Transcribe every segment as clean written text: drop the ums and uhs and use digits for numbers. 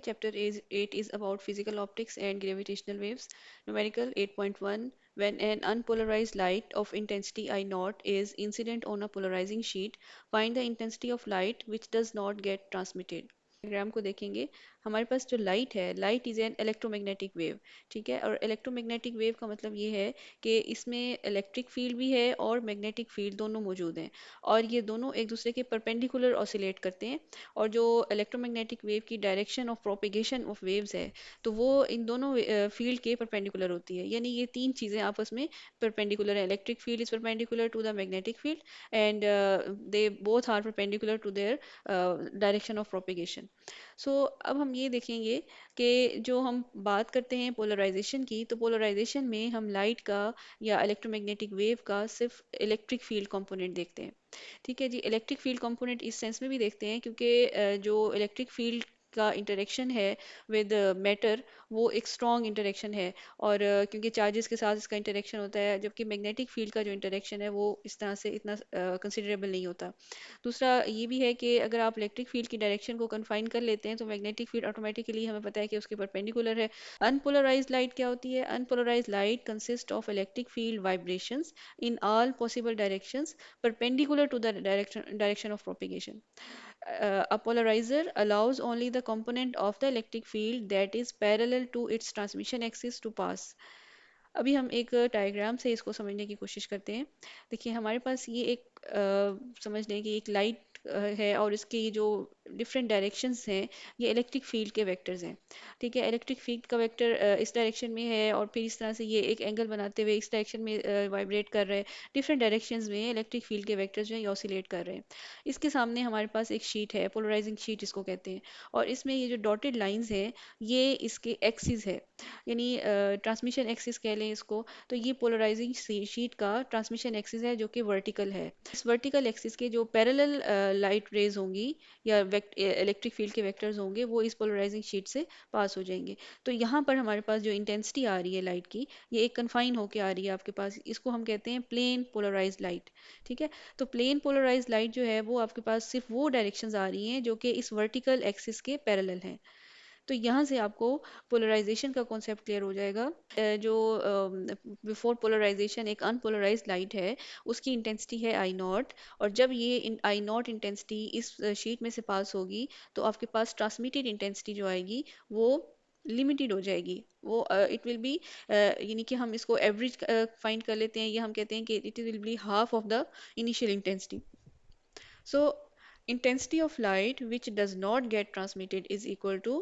Chapter is 8 is about physical optics and gravitational waves. Numerical 8.1. When an unpolarized light of intensity I naught is incident on a polarizing sheet, find the intensity of light which does not get transmitted. Diagram को देखेंगे, हमारे पास जो light है, light is an electromagnetic wave. ठीक है, और electromagnetic wave का मतलब ये है कि इसमें इलेक्ट्रिक फील्ड भी है और मैग्नेटिक फील्ड दोनों मौजूद हैं, और ये दोनों एक दूसरे के परपेंडिकुलर ऑसिलेट करते हैं। और जो इलेक्ट्रोमैग्नेटिक वेव की direction of propagation of waves है, तो वो इन दोनों फील्ड के परपेंडिकुलर होती है, यानी ये तीन चीज़ें आपस में परपेंडिकुलर है। Electric field is perpendicular to the magnetic field and they both are perpendicular to their direction of propagation. So अब हम ये देखेंगे कि जो हम बात करते हैं पोलराइजेशन की, तो पोलराइजेशन में हम लाइट का या इलेक्ट्रोमैग्नेटिक वेव का सिर्फ इलेक्ट्रिक फील्ड कंपोनेंट देखते हैं। ठीक है जी, इलेक्ट्रिक फील्ड कंपोनेंट इस सेंस में भी देखते हैं क्योंकि जो इलेक्ट्रिक फील्ड का इंटरेक्शन है विद मैटर, वो एक स्ट्रॉन्ग इंटरेक्शन है। और क्योंकि चार्जेस के साथ इसका इंटरेक्शन होता है, जबकि मैग्नेटिक फील्ड का जो इंटरेक्शन है वो इस तरह से इतना कंसिडरेबल नहीं होता। दूसरा ये भी है कि अगर आप इलेक्ट्रिक फील्ड की डायरेक्शन को कन्फाइन कर लेते हैं तो मैग्नेटिक फील्ड ऑटोमेटिकली हमें पता है कि उसके परपेंडिकुलर है। अनपोलराइज्ड लाइट क्या होती है? Unpolarised light consist of electric field vibrations in all possible directions perpendicular to the direction of propagation. A polarizer allows only the component of the electric field that is parallel to its transmission axis to pass. अभी हम एक diagram से इसको समझने की कोशिश करते हैं। देखिए, हमारे पास ये एक समझ लें कि एक लाइट है और इसकी जो डिफरेंट डायरेक्शंस हैं, ये इलेक्ट्रिक फील्ड के वेक्टर्स हैं। ठीक है, इलेक्ट्रिक फील्ड का वेक्टर इस डायरेक्शन में है और फिर इस तरह से ये एक एंगल बनाते हुए इस डायरेक्शन में वाइब्रेट कर रहे हैं। डिफरेंट डायरेक्शंस में इलेक्ट्रिक फील्ड के वेक्टर्स जो हैं ये ऑसिलेट कर रहे हैं। इसके सामने हमारे पास एक शीट है, पोलराइजिंग शीट इसको कहते हैं, और इसमें ये जो डॉटेड लाइंस हैं, ये इसके एक्सिस है, यानी ट्रांसमिशन एक्सिस कह लें इसको। तो ये पोलराइजिंग शीट का ट्रांसमिशन एक्सिस है जो कि वर्टिकल है। इस वर्टिकल एक्सिस के जो पैरेलल लाइट रेज होंगी या इलेक्ट्रिक फील्ड के वेक्टर्स होंगे, वो इस पोलराइजिंग शीट से पास हो जाएंगे। तो यहाँ पर हमारे पास जो इंटेंसिटी आ रही है लाइट की, ये एक कन्फाइन होके आ रही है आपके पास, इसको हम कहते हैं प्लेन पोलराइज लाइट। ठीक है, तो प्लेन पोलराइज लाइट जो है वो आपके पास सिर्फ वो डायरेक्शंस आ रही हैं जो कि इस वर्टिकल एक्सिस के पैरेलल हैं। तो यहाँ से आपको पोलराइजेशन का कॉन्सेप्ट क्लियर हो जाएगा। जो बिफोर पोलराइजेशन एक अनपोलराइज्ड लाइट है, उसकी इंटेंसिटी है आई नॉट, और जब ये आई नॉट इंटेंसिटी इस शीट में से पास होगी, तो आपके पास ट्रांसमिटेड इंटेंसिटी जो आएगी वो लिमिटेड हो जाएगी। वो इट विल बी, यानी कि हम इसको एवरेज फाइंड कर लेते हैं, या हम कहते हैं कि it will be half of the initial intensity. So, intensity of light which does not get transmitted is equal to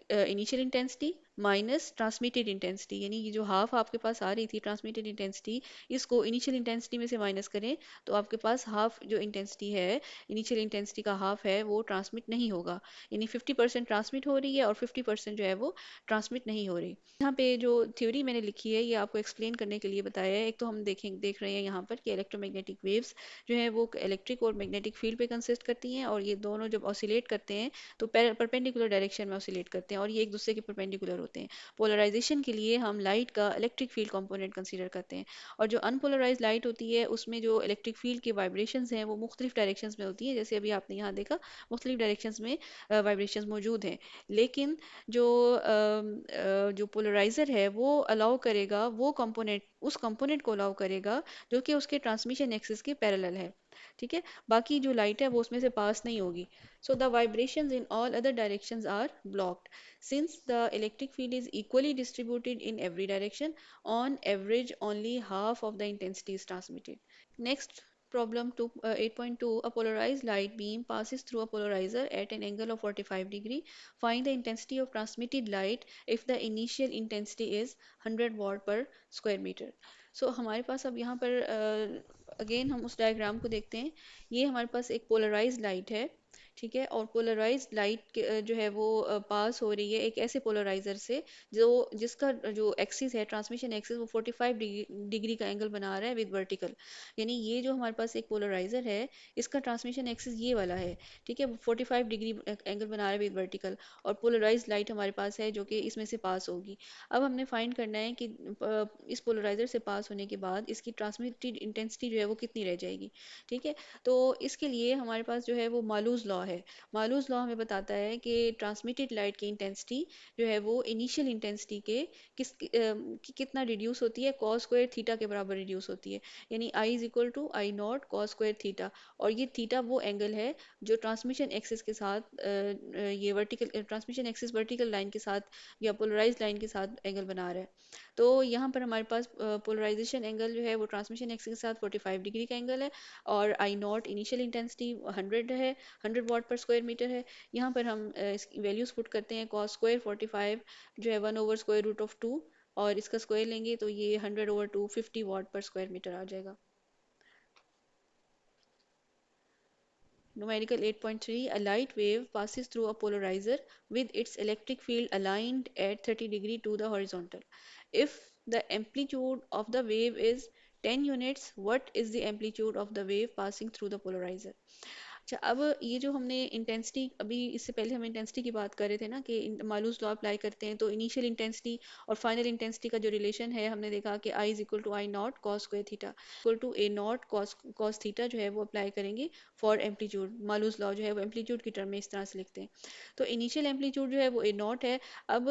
initial intensity minus transmitted intensity, यानी ये जो हाफ आपके पास आ रही थी ट्रांसमिटेड इंटेंसिटी, इसको इनिशियल इंटेंसिटी में से माइनस करें, तो आपके पास हाफ जो इंटेंसिटी है, इनिशियल इंटेंसिटी का हाफ है, वो ट्रांसमिट नहीं होगा। यानी 50% ट्रांसमिट हो रही है और 50% जो है वो ट्रांसमिट नहीं हो रही। यहाँ पे जो थ्योरी मैंने लिखी है ये आपको एक्सप्लेन करने के लिए बताया है। एक तो हम देख रहे हैं यहाँ पर कि इलेक्ट्रोमैग्नेटिक वेव्स जो है वो इलेक्ट्रिक और मैग्नेटिक फील्ड पे कंसिस्ट करती हैं, और ये दोनों जब ऑसिलेट करते हैं तो परपेंडिकुलर डायरेक्शन में ऑसिलेट करते हैं, और ये एक दूसरे के परपेंडिकुलर होते हैं। पोलराइजेशन के लिए हम लाइट का इलेक्ट्रिक फील्ड कंपोनेंट कंसीडर करते हैं, और जो अनपोलराइज लाइट होती है उसमें जो इलेक्ट्रिक फील्ड के वाइब्रेशंस हैं वो मुख्तलिफ डायरेक्शंस में होती हैं, जैसे अभी आपने यहाँ देखा मुख्तलिफ डायरेक्शंस में वाइब्रेशंस मौजूद हैं। लेकिन जो जो पोलराइजर है वो अलाउ करेगा, वो कंपोनेंट उस कंपोनेंट को अलाउ करेगा जो कि उसके ट्रांसमिशन एक्सिस के पैरेलल है। ठीक है, बाकी जो लाइट है वो उसमें से पास नहीं होगी। So the vibrations in all other directions are blocked since the electric field is equally distributed in every direction. On average only half of the intensity is transmitted. Next, problem 8.2. A polarized light beam passes through a polarizer at an angle of 45 degree. Find the intensity of transmitted light if the initial intensity is 100 watt per square meter. So हमारे पास अब यहाँ पर again हम उस diagram को देखते हैं। ये हमारे पास एक पोलराइज्ड लाइट है। ठीक है, और पोलराइज्ड लाइट जो है वो पास हो रही है एक ऐसे पोलराइजर से जो जिसका जो एक्सिस है, ट्रांसमिशन एक्सिस, वो 45 डिग्री का एंगल बना रहा है विद वर्टिकल। यानी ये जो हमारे पास एक पोलराइजर है, इसका ट्रांसमिशन एक्सिस ये वाला है। ठीक है, वो 45 डिग्री एंगल बना रहा है विद वर्टिकल, और पोलराइज्ड लाइट हमारे पास है जो कि इसमें से पास होगी। अब हमने फाइंड करना है कि इस पोलराइजर से पास होने के बाद इसकी ट्रांसमिटेड इंटेंसिटी जो है वो कितनी रह जाएगी। ठीक है, तो इसके लिए हमारे पास जो है वो मालूज लॉ है। मालूज लॉ हमें बताता है कि ट्रांसमिटेड लाइट की इंटेंसिटी जो है वो इनिशियल इंटेंसिटी के कितना रिड्यूस होती है, कॉस स्क्वायर थीटा के बराबर रिड्यूस होती है। यानी I is equal to I naught cos square theta. और ये थीटा वो एंगल है जो ट्रांसमिशन एक्सिस के साथ ये vertical transmission axis vertical line के साथ या पोलराइज लाइन के साथ एंगल बना रहा है। तो यहाँ पर हमारे पास पोलराइजेशन एंगल जो है वो ट्रांसमिशन एक्सिस के साथ 45 डिग्री का एंगल है। और आई नॉट इनिशियल इंटेंसिटी 100 है, 100 वाट पर स्क्वायर मीटर है। यहाँ पर हम इसकी वैल्यूज पुट करते हैं। कॉस स्क्वायर 45 जो है 1/√2, और इसका स्क्वायर लेंगे तो ये 100/2 50 वाट पर स्क्वायर मीटर आ जाएगा। Numerical 8.3. A light wave passes through a polarizer with its electric field aligned at 30 degree to the horizontal. If the amplitude of the wave is 10 units, what is the amplitude of the wave passing through the polarizer? अच्छा, अब ये जो हमने intensity, अभी इससे पहले हम intensity की बात कर रहे थे ना कि मालूस लॉ अप्लाई करते हैं तो इनिशियल इंटेंसिटी और फाइनल इंटेंसिटी का जो रिलेशन है हमने देखा कि I is equal to I naught cos square theta equal to A naught cos cos theta जो है वो अप्लाई करेंगे फॉर एम्पलीट्यूड। मालूस लॉ जो है वो एम्पलीट्यूड की टर्म में इस तरह से लिखते हैं। तो इनिशियल एम्पलीट्यूड जो है वो ए नॉट है। अब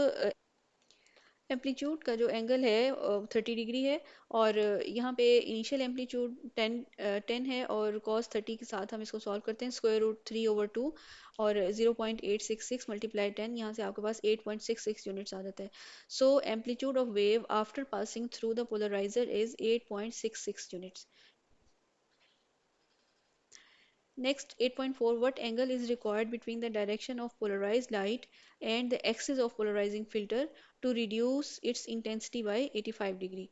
एम्पलीट्यूड का जो एंगल है 30 डिग्री है, और यहाँ पे इनिशियल एम्पलीट्यूड 10 है, और कॉस 30 के साथ हम इसको सॉल्व करते हैं। √3/2 और 0.866 मल्टीप्लाई 10, यहाँ से आपके पास 8.66 यूनिट्स आ जाता है। So amplitude of wave after passing through the polariser is 8.66 units. Next, 8.4. What angle is required between the direction of polarized light and the axis of polarizing filter to reduce its intensity by 85 degree?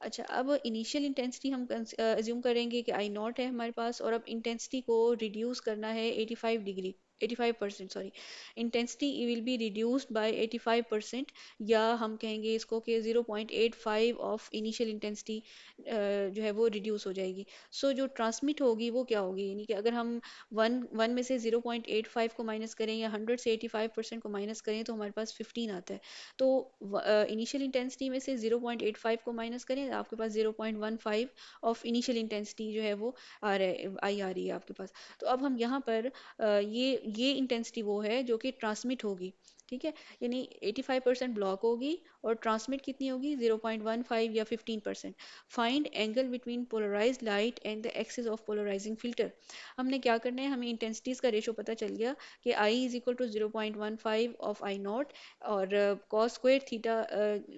अच्छा, अब initial intensity हम assume करेंगे कि आई naught है हमारे पास, और अब intensity को रिड्यूस करना है 85 degree, 85% sorry. Intensity will be reduced by 85%, या हम कहेंगे इसको कि 0.85 ऑफ इनिशियल इंटेंसिटी जो है वो रिड्यूस हो जाएगी। सो जो ट्रांसमिट होगी वो क्या होगी, यानी कि अगर हम वन वन में से 0.85 को माइनस करें या 100 से 85% को माइनस करें तो हमारे पास 15 आता है। तो इनिशियल इंटेंसिटी में से 0.85 को माइनस करें, आपके पास 0.15 ऑफ इनिशियल इंटेंसिटी जो है वो आ रहा है, आई आ रही है आपके पास। तो अब हम यहाँ पर ये इंटेंसिटी वो है जो कि ट्रांसमिट होगी, ठीक है। यानी 85% ब्लॉक होगी और ट्रांसमिट कितनी होगी, 0.15 या 15%। Find angle between polarized light and the axis of polarizing filter. हमने क्या करना है, हमें इंटेंसिटीज का रेशो पता चल गया कि I is equal to 0.15 of I naught, और कॉस स्क्वायर थीटा,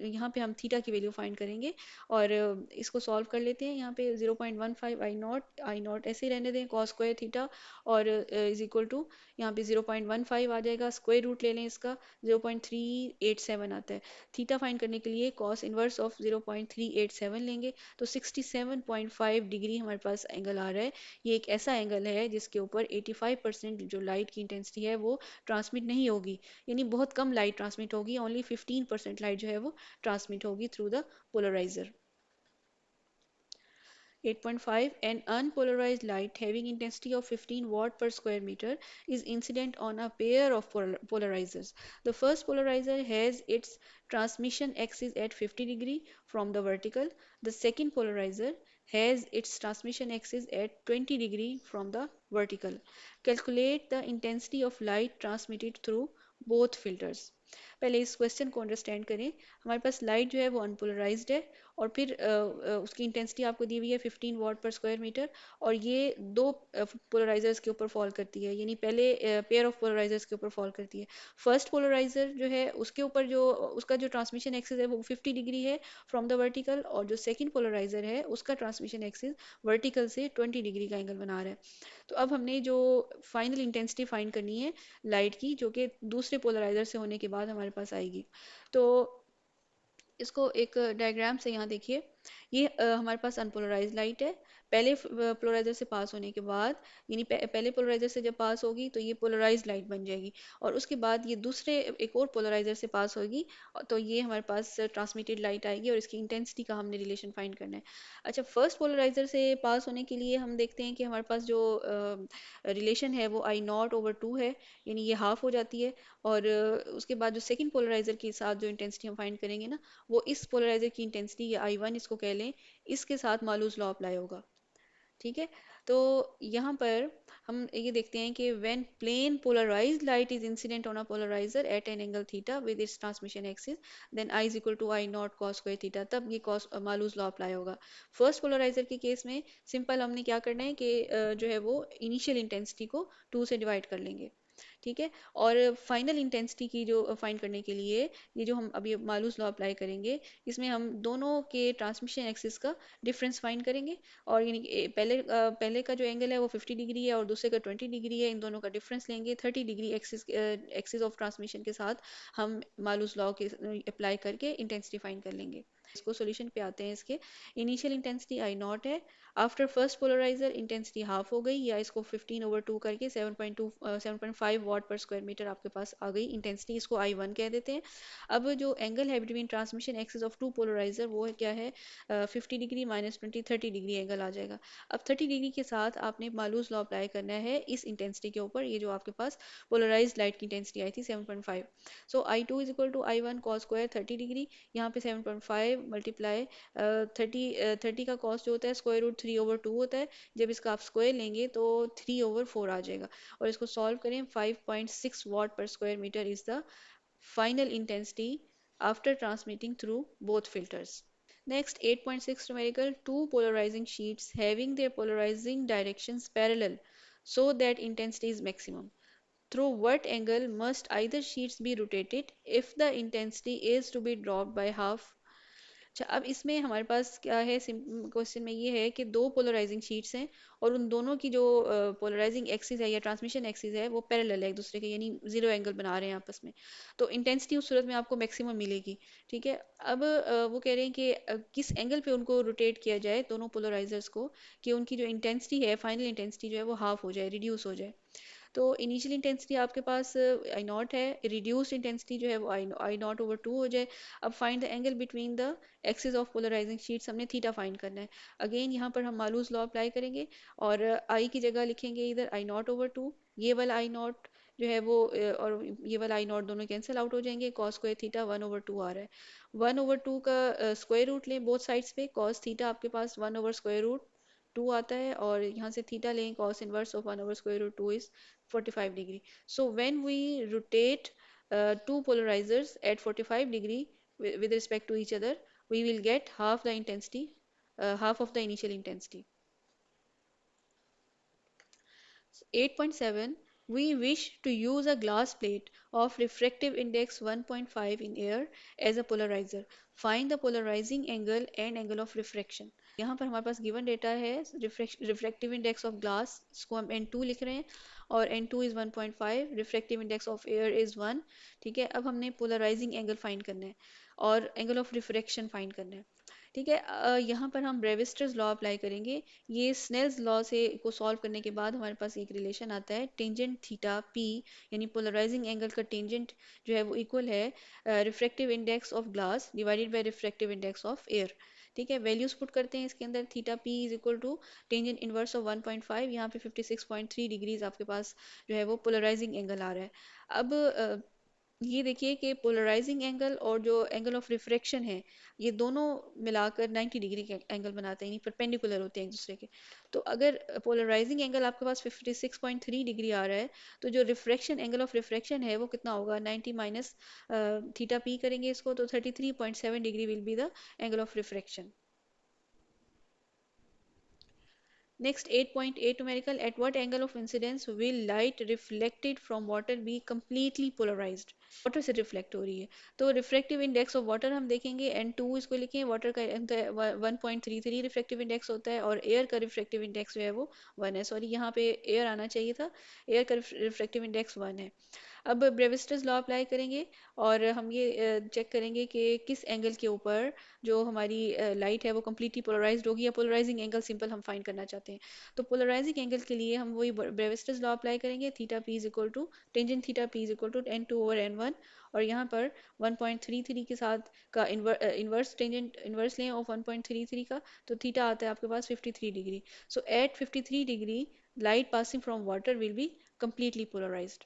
यहाँ पे हम थीटा की वैल्यू फाइंड करेंगे, और इसको सॉल्व कर लेते हैं। यहाँ पे 0.15 आई नॉट ऐसे ही रहने दें, कॉस स्क्वायर थीटा, और इज इक्वल टू यहाँ पे 0.15 आ जाएगा, स्क्वायर रूट ले लें इसका, 0.387 आता है। थीटा फाइंड करने के लिए कॉस इनवर्स ऑफ 0.387 लेंगे, तो 67.5 डिग्री हमारे पास एंगल आ रहा है। ये एक ऐसा एंगल है जिसके ऊपर 85% जो लाइट की इंटेंसिटी है वो ट्रांसमिट नहीं होगी, यानी बहुत कम लाइट ट्रांसमिट होगी, ओनली 15% लाइट जो है वो ट्रांसमिट होगी through the polarizer. 8.5. An unpolarized light having intensity of 15 watt per square meter is incident on a pair of polarizers. The first polarizer has its transmission axis at 50 degree from the vertical. The second polarizer has its transmission axis at 20 degree from the vertical. Calculate the intensity of light transmitted through both filters. पहले इस question को understand करें। हमारे पास light जो है वो unpolarised है, और फिर उसकी इंटेंसिटी आपको दी हुई है 15 वाट पर स्क्वायर मीटर, और ये दो पोलराइजर्स के ऊपर फॉल करती है, यानी पहले पेयर ऑफ पोलराइजर्स के ऊपर फॉल करती है। फर्स्ट पोलराइजर जो है उसके ऊपर जो उसका जो ट्रांसमिशन एक्सिस है वो 50 डिग्री है फ्रॉम द वर्टिकल, और जो सेकंड पोलराइजर है उसका ट्रांसमिशन एक्सिस वर्टिकल से 20 डिग्री का एंगल बना रहा है। तो अब हमने जो फाइनल इंटेंसिटी फाइंड करनी है लाइट की, जो कि दूसरे पोलराइजर से होने के बाद हमारे पास आएगी। तो इसको एक डायग्राम से यहाँ देखिए, ये हमारे पास अनपोलराइज लाइट है। पहले पोलराइजर से पास होने के बाद, यानी पहले पोलराइजर से जब पास होगी तो ये पोलराइज लाइट बन जाएगी, और उसके बाद ये दूसरे एक और पोलराइजर से पास होगी, तो ये हमारे पास ट्रांसमिटेड लाइट आएगी, और इसकी इंटेंसिटी का हमने रिलेशन फाइंड करना है। अच्छा, फर्स्ट पोलराइजर से पास होने के लिए हम देखते हैं कि हमारे पास जो रिलेशन है वो I0/2 है, यानी ये हाफ हो जाती है। और उसके बाद जो सेकंड पोलराइजर के साथ जो इंटेंसिटी हम फाइंड करेंगे ना, वो इस पोलराइजर की इंटेंसिटी या I1 इसको कह लें, इसके साथ मालूज लॉ अप्लाई होगा, ठीक है। तो यहाँ पर हम ये देखते हैं कि when plane polarized light is incident on a polarizer at an angle theta with its transmission axis, then I is equal to I naught cos square theta, तब ये कॉस मालूस लॉ अप्लाई होगा। First polarizer के case में simple हमने क्या करना है कि जो है वो इनिशियल इंटेंसिटी को 2 से डिवाइड कर लेंगे, ठीक है। और फाइनल इंटेंसिटी की जो फाइंड करने के लिए ये जो हम अभी मालूस लॉ अप्लाई करेंगे, इसमें हम दोनों के ट्रांसमिशन एक्सिस का डिफरेंस फाइंड करेंगे। और यानी कि पहले का जो एंगल है वो 50 डिग्री है और दूसरे का 20 डिग्री है, इन दोनों का डिफरेंस लेंगे 30 degree axis axis of transmission के साथ हम मालूस लॉ के अप्लाई करके इंटेंसिटी फाइंड कर लेंगे। इसको सॉल्यूशन पे आते हैं इसके। इनिशियल इंटेंसिटी आई नॉट है, after first polarizer intensity half हो गई, या इसको 15/2 करके 7.5 वाट पर स्क्वायर मीटर आपके पास आ गई इंटेंसिटी, इसको आई वन कह देते हैं। अब जो एंगल है between transmission axis of two polarizer वो है क्या है, 50 डिग्री माइनस 20, 30 डिग्री एंगल आ जाएगा। अब 30 डिग्री के साथ आपने मालूस लॉ अप्लाई करना है इस इंटेंसिटी के ऊपर, ये जो आपके पास पोलराइज लाइट की इंटेंसिटी आई थी 7.5। So I two is equal to I one cos square 30 degree, यहाँ पे 7.5 मल्टीप्लाई 30 का कॉस जो होता है √3/2 होता है, जब इसका आप स्क्वायर लेंगे तो 3/4 आ जाएगा। और इसको सॉल्व करें, 5.6 वाट पर square metre is the final intensity after transmitting through both filters. Next, 8.6 numerical, two polarizing sheets having their polarizing directions parallel so that intensity is maximum. Through what angle must either sheets be rotated if the intensity is to be dropped by half? अच्छा, अब इसमें हमारे पास क्या है, question में ये है कि दो पोलराइजिंग शीट्स हैं और उन दोनों की जो पोलराइजिंग एक्सिस है या ट्रांसमिशन एक्सिस है वो पैरेलल है एक दूसरे के, यानी जीरो एंगल बना रहे हैं आपस में। तो इंटेंसिटी उस सूरत में आपको मैक्सिमम मिलेगी, ठीक है। अब वो कह रहे हैं कि किस एंगल पे उनको रोटेट किया जाए दोनों पोलराइजर्स को, कि उनकी जो इंटेंसिटी है, फाइनल इंटेंसिटी जो है वो हाफ हो जाए, रिड्यूस हो जाए। तो इनिशियल इंटेंसिटी आपके पास आई नॉट है, रिड्यूस्ड इंटेंसिटी जो है वो I0/2 हो जाए। अब find the angle between the axis of polarizing sheets, हमने थीटा फाइंड करना है। अगेन यहाँ पर हम मालूस लॉ अप्लाई करेंगे और आई की जगह लिखेंगे इधर I0/2, ये वाला आई नॉट जो है वो और ये वाला आई नॉट दोनों कैंसिल आउट हो जाएंगे, कॉस स्क्वायर थीटा 1/2 आ रहा है। 1/2 का स्क्वायर रूट लें बोथ साइड्स पे, कॉस थीटा आपके पास 1/√2 आता है, और यहाँ से थीटा लें, cos inverse of 1/√2 is 45 degree. So when we rotate two polarizers at 45 degree with respect to each other, we will get half the intensity, half of the initial intensity. 8.7, we wish to use a glass plate of refractive index 1.5 in air as a polarizer. Find the polarizing angle and angle of refraction. यहाँ पर हमारे पास given data है refractive index of glass, इसको हम N2 लिख रहे हैं, और N2 is 1.5, refractive index of air is 1, ठीक है। अब हमने पोलराइजिंग एंगल फाइंड करना है और एंगल ऑफ रिफ्रैक्शन फाइंड करना है, ठीक है। यहाँ पर हम ब्रेविस्टर्स लॉ अप्लाई करेंगे। ये स्नेल्स लॉ से को सॉल्व करने के बाद हमारे पास एक रिलेशन आता है, टेंजेंट थीटा पी, यानी पोलराइजिंग एंगल का टेंजेंट जो है वो इक्वल है refractive index of glass divided by refractive index of air, ठीक है। वैल्यूज पुट करते हैं इसके अंदर, theta P is equal to tangent inverse of 1.5, यहाँ पे 56.3 डिग्रीज आपके पास जो है वो पोलराइजिंग एंगल आ रहा है। अब ये देखिए कि पोलराइजिंग एंगल और जो एंगल ऑफ रिफ्रैक्शन है, ये दोनों मिलाकर 90 डिग्री के एंगल बनाते हैं, यानी परपेंडिकुलर होते हैं एक दूसरे के। तो अगर पोलराइजिंग एंगल आपके पास 56.3 डिग्री आ रहा है, तो जो रिफ्रैक्शन एंगल ऑफ रिफ्रैक्शन है वो कितना होगा, 90 माइनस थीटा पी करेंगे इसको, तो 33.7 degree will be the angle of refraction. Next, 8.8 numerical, at what angle of incidence will light reflected from water be completely polarized? Water से रिफ्लेक्ट हो रही है, तो रिफ्रैक्टिव इंडेक्स ऑफ वाटर हम देखेंगे N2, इसको लिखें, वाटर का 1.33 रिफ्रैक्टिव इंडेक्स होता है, और एयर का रिफ्रैक्टिव इंडेक्स जो है वो 1 है, सॉरी यहाँ पे एयर आना चाहिए था, एयर का रिफ्रैक्टिव इंडेक्स 1 है। अब ब्रेविस्टर्स लॉ अप्लाई करेंगे और हम ये चेक करेंगे कि किस एंगल के ऊपर जो हमारी लाइट है वो कम्प्लीटली पोलराइज्ड होगी, या पोलराइजिंग एंगल सिंपल हम फाइंड करना चाहते हैं। तो पोलराइजिंग एंगल के लिए हम वही ब्रेविस्टर्स लॉ अप्लाई करेंगे, theta P is equal to tangent theta P is equal to N2/N1, और यहाँ पर 1.33 के साथ का इन्वर्स टेंजेंट इन्वर्स लें ऑफ 1.33 का, तो थीटा आता है आपके पास 53 degree. So at 53 degree light passing from water will be completely polarized.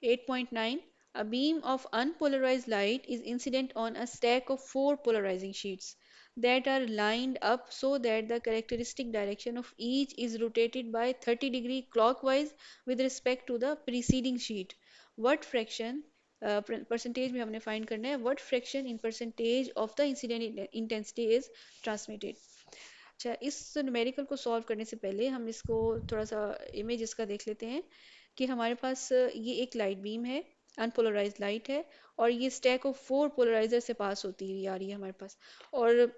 8.9, a beam of unpolarized light is incident on a stack of four polarizing sheets. that are lined up so that the characteristic direction of each is rotated by 30 degree clockwise with respect to the preceding sheet. What fraction percentage में हमने find करना है what fraction in percentage of the incident intensity is transmitted. अच्छा, इस numerical को solve करने से पहले हम इसको थोड़ा सा इमेज इसका देख लेते हैं कि हमारे पास ये एक लाइट बीम है, अनपोलराइज्ड लाइट है, और ये स्टैक ऑफ 4 पोलराइजर से पास होती हुई आ रही है हमारे पास। और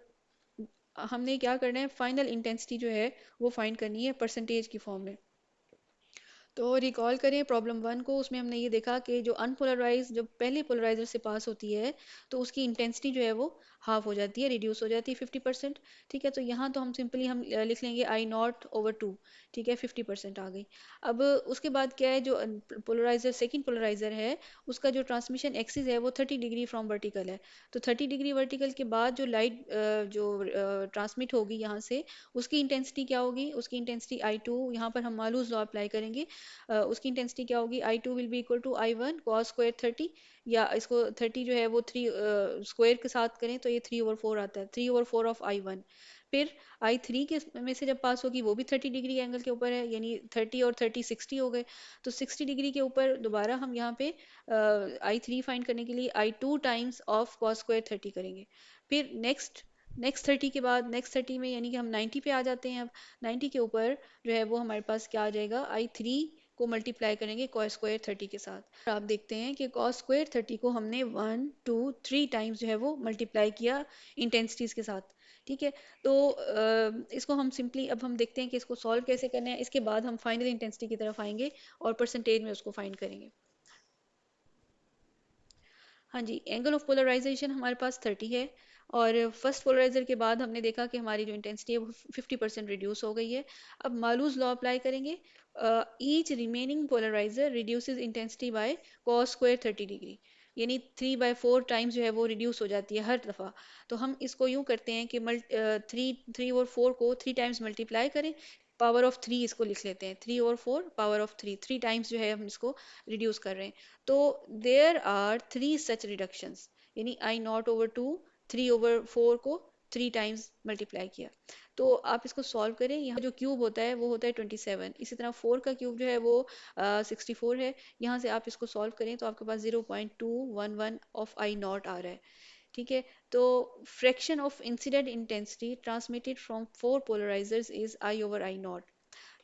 हमने क्या करना है, फाइनल इंटेंसिटी जो है वो फाइंड करनी है परसेंटेज की फॉर्म में। तो रिकॉल करें प्रॉब्लम वन को, उसमें हमने ये देखा कि जो अनपोलराइज जब पहले पोलराइजर से पास होती है तो उसकी इंटेंसिटी जो है वो हाफ हो जाती है, रिड्यूस हो जाती है 50%। ठीक है, तो यहाँ तो हम सिंपली हम लिख लेंगे आई नॉट ओवर टू। ठीक है, 50% आ गई। अब उसके बाद क्या है, जो पोलराइजर सेकेंड पोलराइजर है उसका जो ट्रांसमिशन एक्सिस है वो 30 डिग्री फ्रॉम वर्टिकल है। तो 30 डिग्री वर्टिकल के बाद जो लाइट जो ट्रांसमिट होगी यहाँ से, उसकी इंटेंसिटी क्या होगी, उसकी इंटेंसिटी आई टू, यहाँ पर हम मालूज लॉ अप्लाई करेंगे। उसकी इंटेंसिटी क्या होगी, I two will be equal to I one cos square 30, या इसको 30 जो है वो थ्री स्क्वायर के साथ करें तो ये 3/4 आता है, 3/4 ऑफ आई वन। फिर आई थ्री के में से जब पास होगी वो भी 30 डिग्री एंगल के ऊपर है, यानी 30 और 30 60 हो गए। तो 60 डिग्री के ऊपर दोबारा हम यहाँ पे आई थ्री फाइंड करने के लिए I two times of cos square 30 करेंगे। फिर नेक्स्ट 30 के बाद नेक्स्ट 30 में यानी कि हम 90 पे आ जाते हैं। अब 90 के ऊपर जो है वो हमारे पास क्या आ जाएगा, आई थ्री को मल्टीप्लाई करेंगे कॉस स्क्वायर 30 के साथ। आप देखते हैं कि कॉस स्क्वायर 30 को हमने 1 2 3 टाइम्स जो है वो मल्टीप्लाई किया इंटेंसिटीज के साथ। ठीक है, तो इसको हम सिंपली अब हम देखते हैं कि इसको सॉल्व कैसे करना है, इसके बाद हम फाइनल इंटेंसिटी की तरफ आएंगे और परसेंटेज में उसको फाइंड करेंगे। हाँ जी, एंगल ऑफ पोलराइजेशन हमारे पास 30 है, और फर्स्ट पोलराइजर के बाद हमने देखा कि हमारी जो इंटेंसिटी है वो 50% रिड्यूस हो गई है। अब मालूज लॉ अप्लाई करेंगे, each remaining polarizer reduces intensity by cos square 30 degree, यानी 3/4 टाइम्स जो है वो रिड्यूस हो जाती है हर दफ़ा। तो हम इसको यूँ करते हैं कि थ्री थ्री और फोर को 3 टाइम्स मल्टीप्लाई करें, पावर ऑफ 3 इसको लिख लेते हैं, 3/4 पावर ऑफ 3, 3 टाइम्स जो है हम इसको रिड्यूस कर रहे हैं। तो देयर आर 3 सच रिडक्शंस, यानी आई नॉट ओवर टू 3/4 को 3 टाइम्स मल्टीप्लाई किया। तो आप इसको सॉल्व करें, यहाँ जो क्यूब होता है वो होता है 27, इसी तरह 4 का क्यूब जो है वो 64 है। यहाँ से आप इसको सॉल्व करें तो आपके पास 0.211 ऑफ आई नॉट आ रहा है। ठीक है, तो fraction of incident intensity transmitted from four polarisers is I over I naught,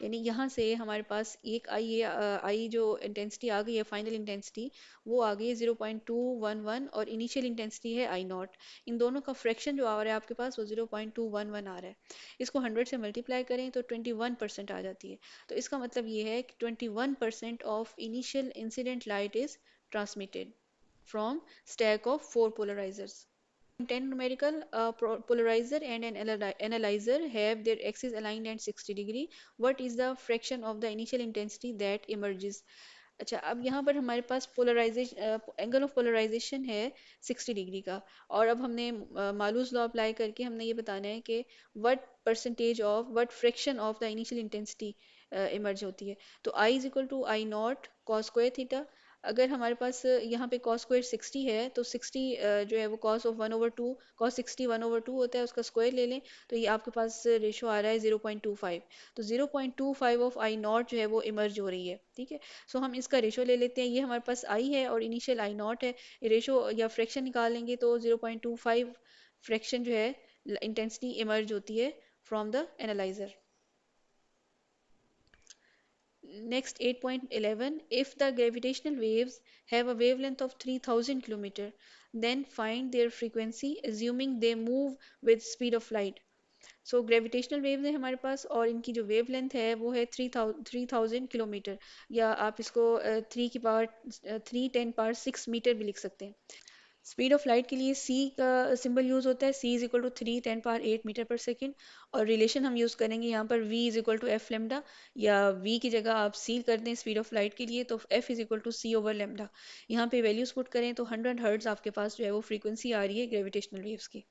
यानी यहाँ से हमारे पास एक आई जो इंटेंसिटी आ गई है, फाइनल इंटेंसिटी वो आ गई है 0.211, और इनिशियल इंटेंसिटी है आई नॉट। इन दोनों का फ्रैक्शन जो आ रहा है आपके पास वो 0.211 आ रहा है। इसको 100 से मल्टीप्लाई करें तो 21% आ जाती है। तो इसका मतलब ये है कि 21% of initial incident light is transmitted from stack of four polarisers. 10 numerical, polarizer and an analyzer have their axes aligned at 60 degree. What is the fraction of the initial intensity that emerges? अच्छा, अब यहाँ पर हमारे पास polarisation angle of polarisation है 60 degree का, और अब हमने मालूज लॉ अप्लाई करके हमने ये बताना है कि what fraction of the initial intensity emerge होती है। तो I is equal to I naught cos square theta. अगर हमारे पास यहाँ पे कॉस स्क्वायर 60 है तो 60 जो है वो कॉस ऑफ 1/2, कॉस 60 1/2 होता है, उसका स्क्वायर ले लें तो ये आपके पास रेशो आ रहा है 0.25। तो 0.25 ऑफ आई नॉट जो है वो इमर्ज हो रही है। ठीक है, सो हम इसका रेशो ले लेते हैं, ये हमारे पास आई है और इनिशियल आई नॉट है, ये रेशो या फ्रैक्शन निकालेंगे तो 0.25 फ्रैक्शन जो है इंटेंसिटी इमर्ज होती है from the analyser. Next 8.11, if the gravitational waves have a wavelength of 3000 km, then find their frequency assuming they move with speed of light. So gravitational waves है हमारे पास और इनकी जो वेव लेंथ है वो है 3000 किलोमीटर, या आप इसको 3 10 पावर 6 मीटर भी लिख सकते हैं। स्पीड ऑफ लाइट के लिए सी का सिंबल यूज होता है, C is equal to 3 10 power 8 metre पर सेकेंड, और रिलेशन हम यूज करेंगे यहाँ पर v is equal to F lambda, या v की जगह आप सी कर दें स्पीड ऑफ लाइट के लिए तो f is equal to c over lambda. यहाँ पे वैल्यूज पुट करें तो 100 हर्ट्ज आपके पास जो है वो फ्रीक्वेंसी आ रही है ग्रेविटेशनल वेव्स की।